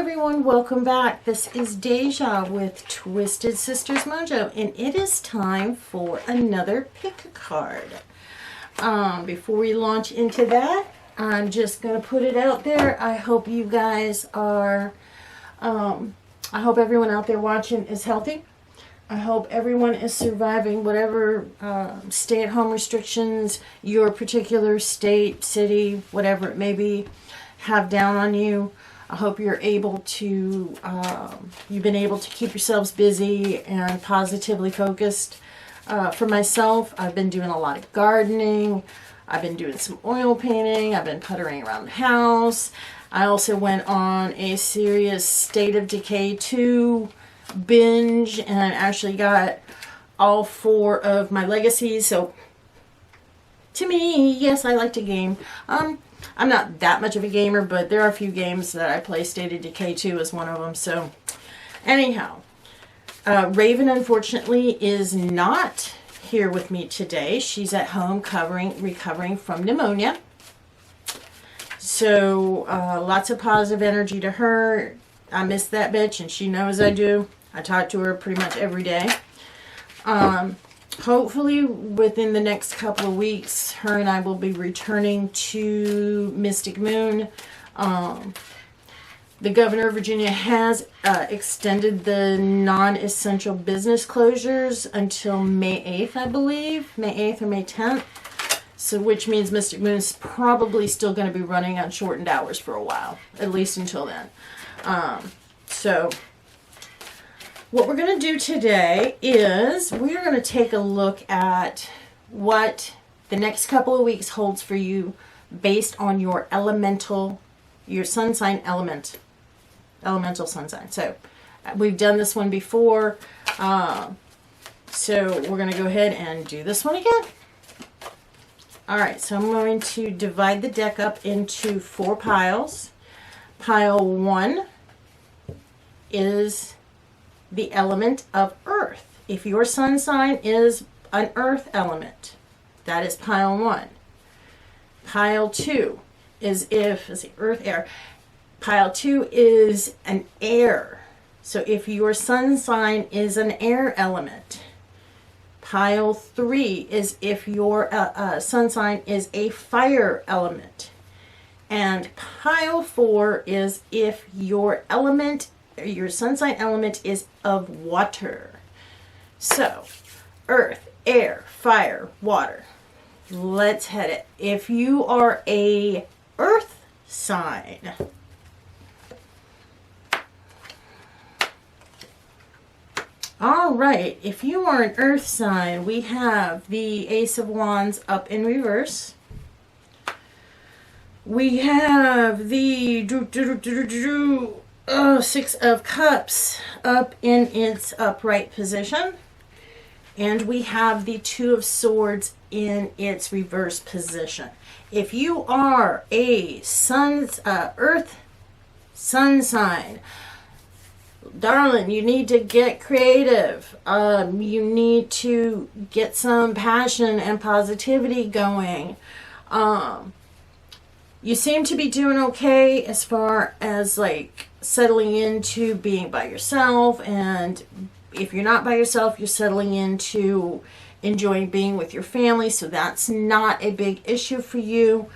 everyone, welcome back. This is Deja with Twisted Sisters Mojo, and it is time for another pick a card. Before we launch into that, I'm just going to put it out there. I hope you guys are, I hope everyone out there watching is healthy. I hope everyone is surviving whatever stay-at-home restrictions your particular state, city, whatever it may be, have down on you. I hope you're able to, you've been able to keep yourselves busy and positively focused. For myself, I've been doing a lot of gardening. I've been doing some oil painting. I've been puttering around the house. I also went on a serious State of Decay 2 binge and actually got all 4 of my legacies. So, to me, yes, I like to game. I'm not that much of a gamer, but there are a few games that I play. State of Decay 2 is one of them. So, anyhow, Raven, unfortunately, is not here with me today. She's at home recovering from pneumonia. So, lots of positive energy to her. I miss that bitch, and she knows I do. I talk to her pretty much every day. Hopefully, within the next couple of weeks, her and I will be returning to Mystic Moon. The governor of Virginia has extended the non-essential business closures until May 8th, I believe. May 8th or May 10th. So, which means Mystic Moon is probably still going to be running on shortened hours for a while. At least until then. So, what we're going to do today is we're going to take a look at what the next couple of weeks holds for you based on your your sun sign elemental sun sign. So, we've done this one before. So, we're going to go ahead and do this one again. Alright, so I'm going to divide the deck up into 4 piles. Pile 1 is the element of earth. If your sun sign is an earth element, that is pile 1. Pile 2 is earth, air. Pile 2 is an air. So if your sun sign is an air element. Pile 3 is if your sun sign is a fire element. And pile 4 is if your sun sign element is of water. So, earth, air, fire, water. Let's head it. If you are a earth sign, all right, if you are an earth sign, we have the Ace of Wands up in reverse. We have the Six of Cups up in its upright position. And we have the Two of Swords in its reverse position. If you are a earth sun sign, darling, you need to get creative. You need to get some passion and positivity going. You seem to be doing okay as far as like settling into being by yourself, and if you're not by yourself, you're settling into enjoying being with your family, so that's not a big issue for you.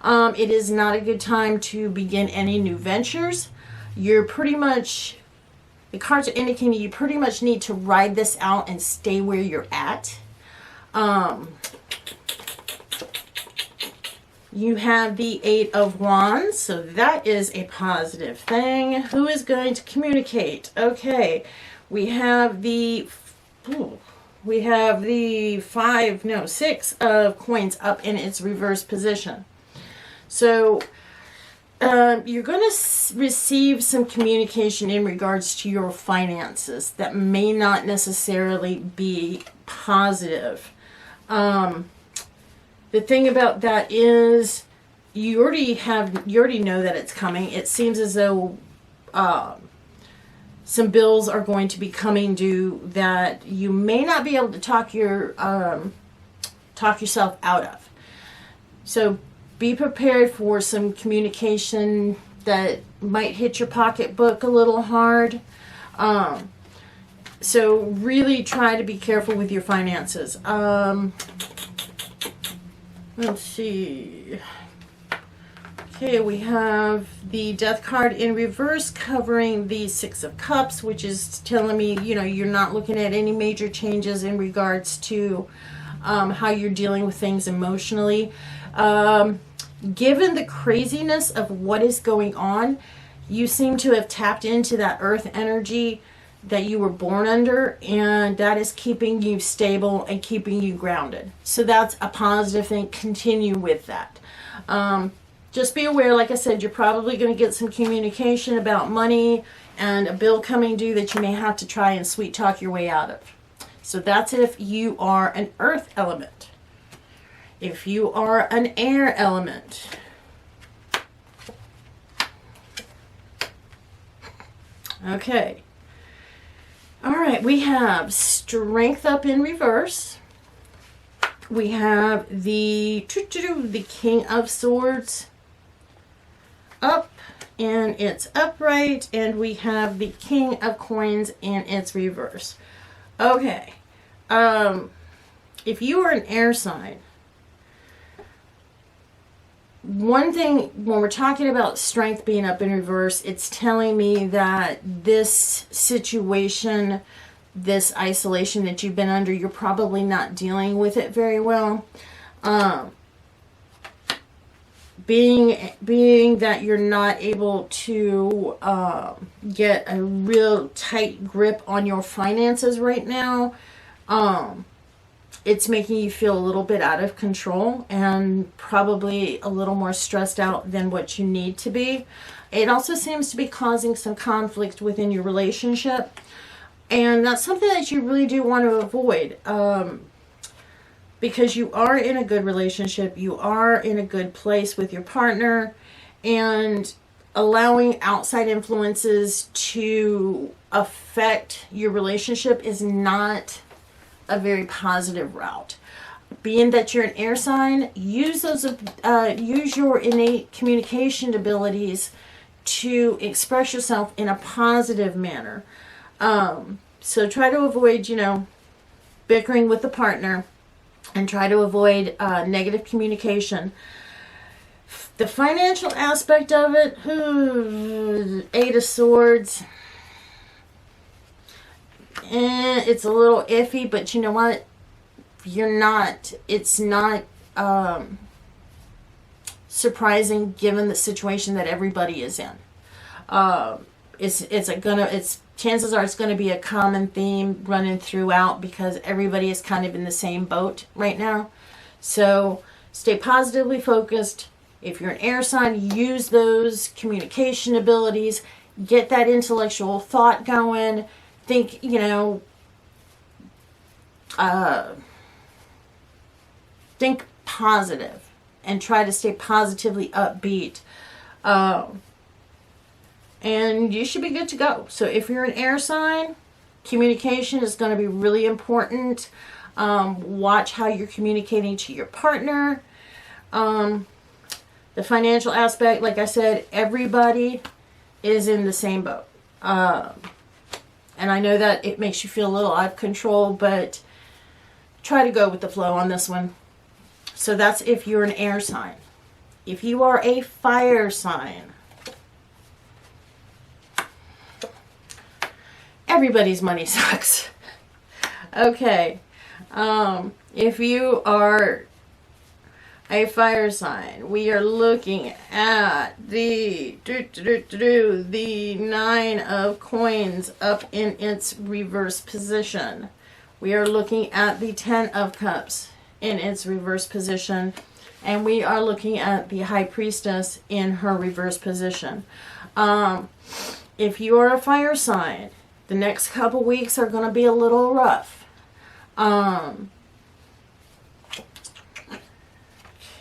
It is not a good time to begin any new ventures. You're pretty much, the cards are indicating you pretty much need to ride this out and stay where you're at. You have the Eight of Wands, so that is a positive thing. Who is going to communicate? Okay, we have the 6 of coins up in its reverse position. So, you're going to receive some communication in regards to your finances that may not necessarily be positive. The thing about that is you already know that it's coming. It seems as though some bills are going to be coming due that you may not be able to talk yourself out of. So be prepared for some communication that might hit your pocketbook a little hard. So really try to be careful with your finances. Let's see. Okay, we have the Death card in reverse covering the Six of Cups, which is telling me, you know, you're not looking at any major changes in regards to how you're dealing with things emotionally. Given the craziness of what is going on, you seem to have tapped into that earth energy that you were born under, and that is keeping you stable and keeping you grounded. So that's a positive thing. Continue with that. Just be aware, like I said, you're probably going to get some communication about money and a bill coming due that you may have to try and sweet talk your way out of. So that's if you are an earth element. If you are an air element, okay. All right, we have Strength up in reverse. We have the King of Swords up and it's upright, and we have the King of Coins in its reverse. Okay, if you are an air sign, one thing, when we're talking about strength being up in reverse, it's telling me that this situation, this isolation that you've been under, you're probably not dealing with it very well. Being that you're not able to get a real tight grip on your finances right now, it's making you feel a little bit out of control and probably a little more stressed out than what you need to be. It also seems to be causing some conflict within your relationship, and that's something that you really do want to avoid, because you are in a good relationship, you are in a good place with your partner, and allowing outside influences to affect your relationship is not a very positive route. Being that you're an air sign, use your innate communication abilities to express yourself in a positive manner. So try to avoid, bickering with the partner, and try to avoid negative communication. The financial aspect of it, Eight of Swords, it's a little iffy, but you know what? It's not surprising given the situation that everybody is in. Chances are it's going to be a common theme running throughout, because everybody is kind of in the same boat right now. So stay positively focused. If you're an air sign, use those communication abilities, get that intellectual thought going. Think, think positive and try to stay positively upbeat. And you should be good to go. So if you're an air sign, communication is going to be really important. Watch how you're communicating to your partner. The financial aspect, like I said, everybody is in the same boat. And I know that it makes you feel a little out of control, but try to go with the flow on this one. So that's if you're an air sign. If you are a fire sign, everybody's money sucks. Okay. If you are a fire sign, we are looking at the Nine of Coins up in its reverse position. We are looking at the Ten of Cups in its reverse position, and we are looking at the High Priestess in her reverse position. If you are a fire sign, the next couple weeks are going to be a little rough.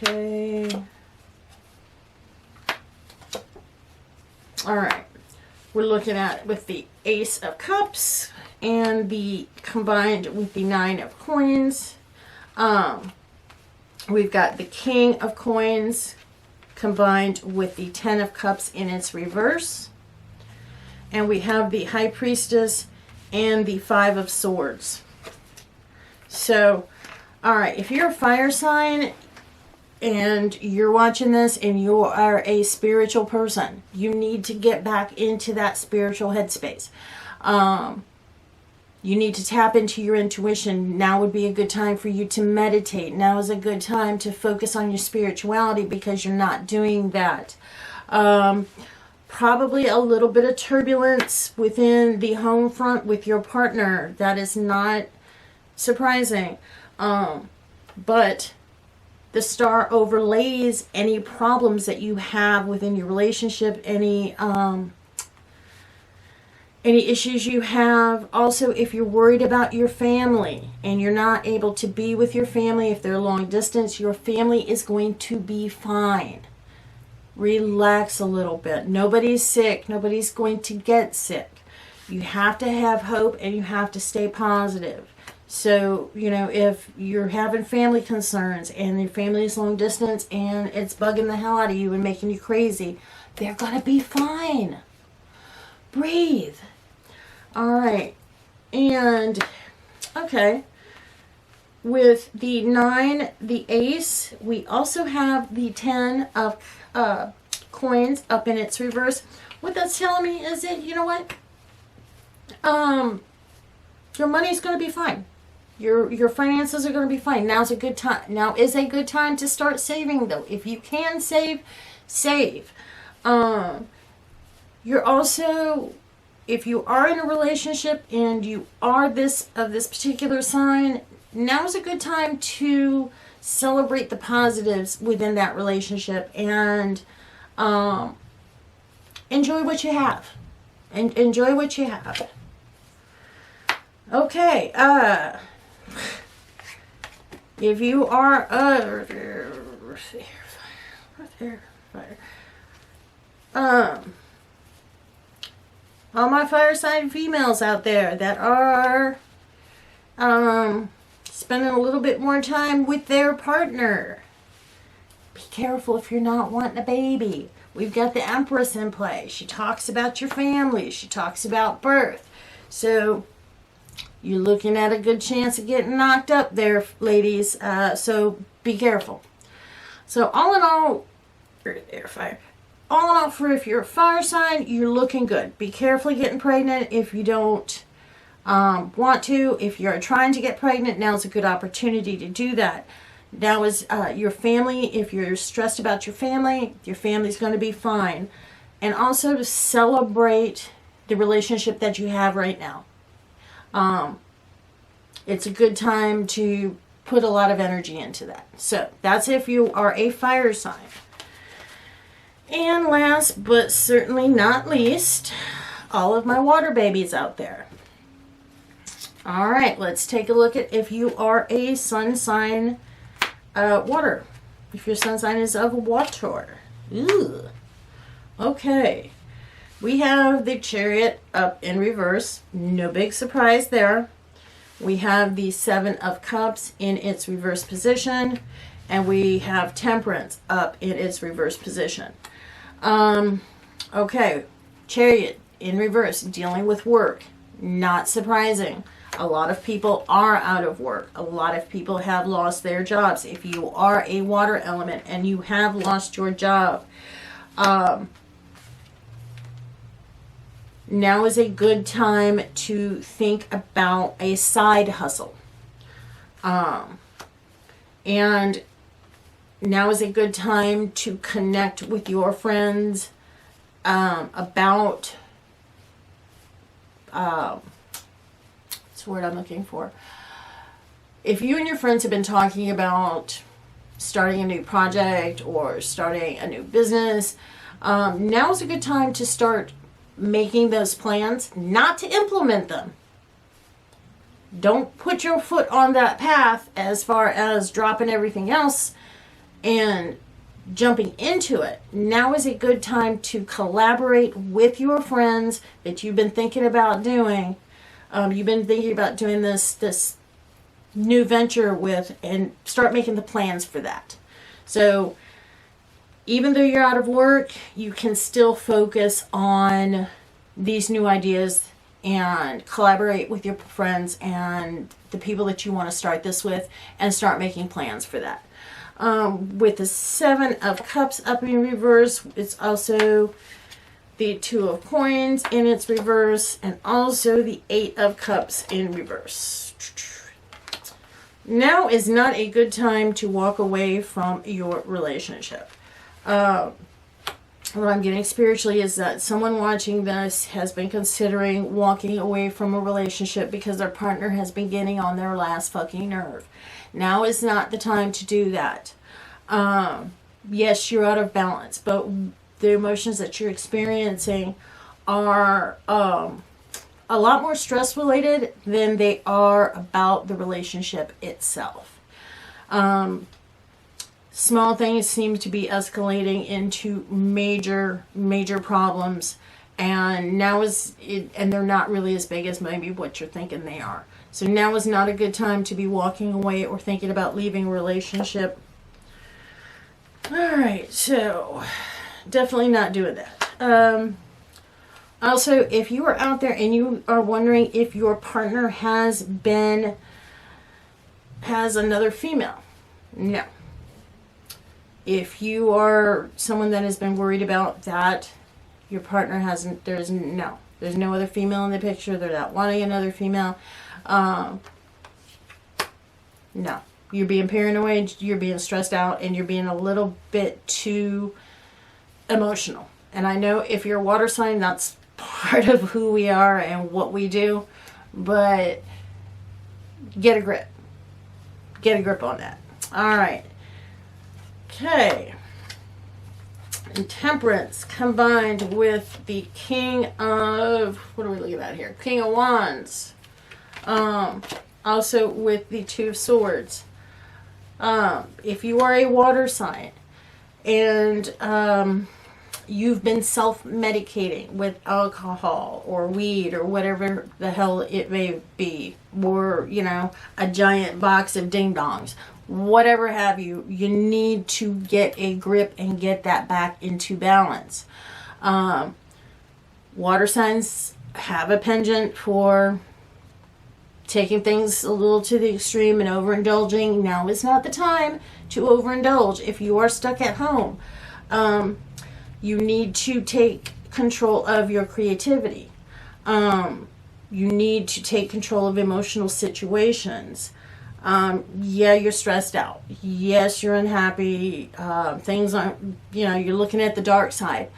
Okay. All right. We're looking at with the Ace of Cups and the combined with the Nine of Coins. We've got the King of Coins combined with the Ten of Cups in its reverse. And we have the High Priestess and the Five of Swords. So, alright, if you're a fire sign and you're watching this and you are a spiritual person, you need to get back into that spiritual headspace. You need to tap into your intuition. Now would be a good time for you to meditate. Now is a good time to focus on your spirituality because you're not doing that. Probably a little bit of turbulence within the home front with your partner. That is not surprising. But the star overlays any problems that you have within your relationship, any issues you have. Also, if you're worried about your family and you're not able to be with your family, if they're long distance, your family is going to be fine. Relax a little bit. Nobody's sick. Nobody's going to get sick. You have to have hope and you have to stay positive. So, if you're having family concerns and your family is long distance and it's bugging the hell out of you and making you crazy, they're going to be fine. Breathe. All right. And, okay. With the 9, the Ace, we also have the 10 of coins up in its reverse. What that's telling me is that, you know what? Your money's going to be fine. Your finances are going to be fine. Now's a good time. Now is a good time to start saving, though. If you can save, save. You're also, if you are in a relationship and you are this particular sign, now's a good time to celebrate the positives within that relationship and enjoy what you have. And enjoy what you have. Okay, if you are all my fire sign females out there that are spending a little bit more time with their partner, be careful if you're not wanting a baby. We've got the Empress in play. She talks about your family. She talks about birth. So you're looking at a good chance of getting knocked up there, ladies. So be careful. So all in all, fire. All in all, for if you're a fire sign, you're looking good. Be careful getting pregnant if you don't want to. If you're trying to get pregnant, now's a good opportunity to do that. Now is your family. If you're stressed about your family's going to be fine. And also to celebrate the relationship that you have right now. It's a good time to put a lot of energy into that. So that's if you are a fire sign. And last but certainly not least, all of my water babies out there. All right, let's take a look at if you are a sun sign water. If your sun sign is of water. Ooh. Okay. We have the Chariot up in reverse. No big surprise there. We have the 7 of Cups in its reverse position. And we have Temperance up in its reverse position. Okay. Chariot in reverse, dealing with work. Not surprising. A lot of people are out of work. A lot of people have lost their jobs. If you are a water element and you have lost your job, now is a good time to think about a side hustle. And now is a good time to connect with your friends about what's the word I'm looking for? If you and your friends have been talking about starting a new project or starting a new business, now is a good time to start making those plans, not to implement them. Don't put your foot on that path as far as dropping everything else and jumping into it. Now is a good time to collaborate with your friends that you've been thinking about doing. You've been thinking about doing this new venture with, and start making the plans for that. So even though you're out of work, you can still focus on these new ideas and collaborate with your friends and the people that you want to start this with and start making plans for that. With the Seven of Cups up in reverse, it's also the Two of Coins in its reverse and also the Eight of Cups in reverse. Now is not a good time to walk away from your relationship. What I'm getting spiritually is that someone watching this has been considering walking away from a relationship because their partner has been getting on their last fucking nerve. Now is not the time to do that. Yes, you're out of balance, but the emotions that you're experiencing are a lot more stress related than they are about the relationship itself. Small things seem to be escalating into major problems, and and they're not really as big as maybe what you're thinking they are. So now is not a good time to be walking away or thinking about leaving a relationship. All right, so definitely not doing that. Also, if you are out there and you are wondering if your partner has another female, no. If you are someone that has been worried about that, your partner hasn't, there's no other female in the picture, they're not wanting another female. No. You're being paranoid, you're being stressed out, and you're being a little bit too emotional. And I know if you're a water sign, that's part of who we are and what we do, but get a grip. Get a grip on that. All right. Okay. And Temperance combined with the King of, what are we looking at here? King of Wands. Also with the Two of Swords. If you are a water sign and you've been self-medicating with alcohol or weed or whatever the hell it may be, or, a giant box of ding-dongs, whatever have you, you need to get a grip and get that back into balance. Water signs have a penchant for taking things a little to the extreme and overindulging. Now is not the time to overindulge. If you are stuck at home, you need to take control of your creativity. You need to take control of emotional situations. Yeah, you're stressed out. Yes, you're unhappy. Things aren't, you're looking at the dark side.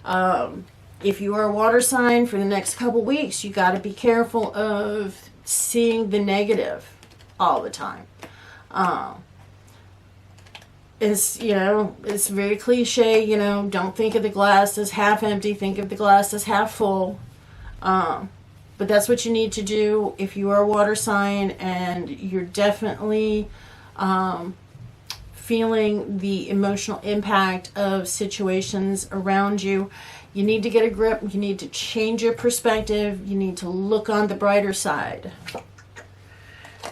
If you are a water sign for the next couple weeks, you got to be careful of seeing the negative all the time. It's very cliche, don't think of the glass as half empty, think of the glass as half full. But that's what you need to do if you are a water sign and you're definitely feeling the emotional impact of situations around you. You need to get a grip. You need to change your perspective. You need to look on the brighter side.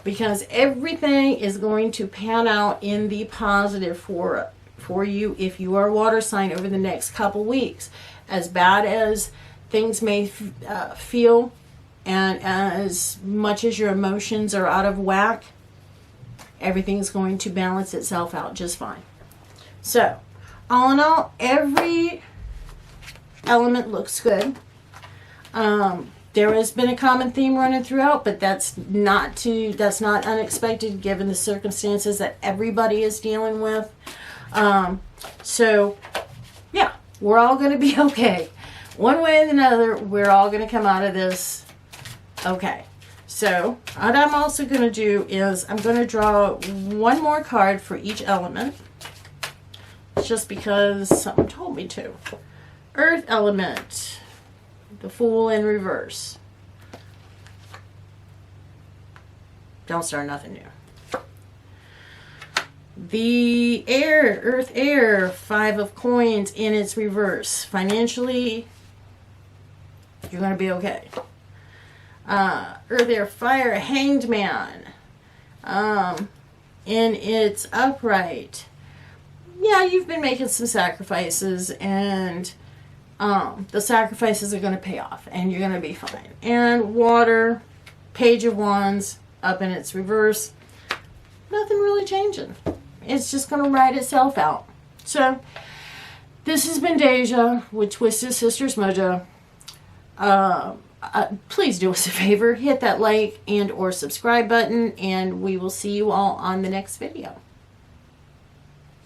Because everything is going to pan out in the positive for you if you are a water sign over the next couple weeks. As bad as things may feel, and as much as your emotions are out of whack, everything's going to balance itself out just fine. So, all in all, every element looks good. There has been a common theme running throughout, but that's not unexpected given the circumstances that everybody is dealing with. So, yeah, we're all going to be okay. One way or another, we're all going to come out of this okay. So, what I'm also going to do is I'm going to draw one more card for each element, just because something told me to. Earth element, the Fool in reverse. Don't start nothing new. The Earth air, Five of Coins in its reverse. Financially, you're going to be okay. Earth air, fire, Hanged Man in its upright. yeah, you've been making some sacrifices, and the sacrifices are going to pay off, and you're going to be fine. And Water, Page of Wands, up in its reverse. Nothing really changing. It's just going to ride itself out. So, this has been Deja with Twisted Sisters Mojo. Please do us a favor. Hit that like and or subscribe button. And we will see you all on the next video.